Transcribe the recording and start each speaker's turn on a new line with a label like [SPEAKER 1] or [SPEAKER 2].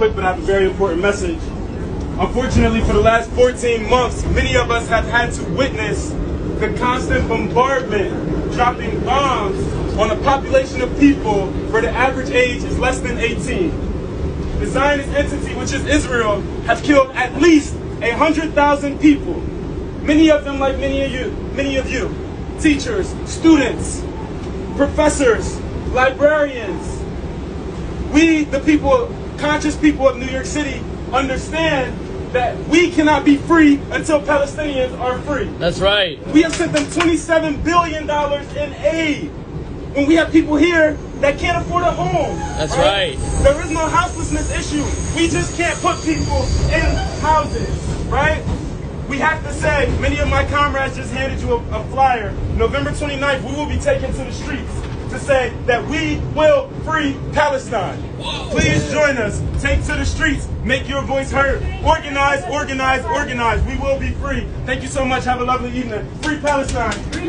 [SPEAKER 1] quick, but I have a very important message. Unfortunately, for the last 14 months, many of us have had to witness the constant bombardment, dropping bombs on a population of people where the average age is less than 18. The Zionist entity, which is Israel, has killed at least 100,000 people. Many of them, like many of you, teachers, students, professors, librarians. We, the people, conscious people of New York City, understand that we cannot be free until Palestinians are free.
[SPEAKER 2] That's right.
[SPEAKER 1] We have sent them $27 billion in aid when we have people here that can't afford a home.
[SPEAKER 2] That's right.
[SPEAKER 1] There is no houselessness issue. We just can't put people in houses, right? We have to say, many of my comrades just handed you a flyer. November 29th, we will be taken to the streets to say that we will free Palestine. Please join us. Take to the streets. Make your voice heard. Organize, organize, organize. We will be free. Thank you so much. Have a lovely evening. Free Palestine.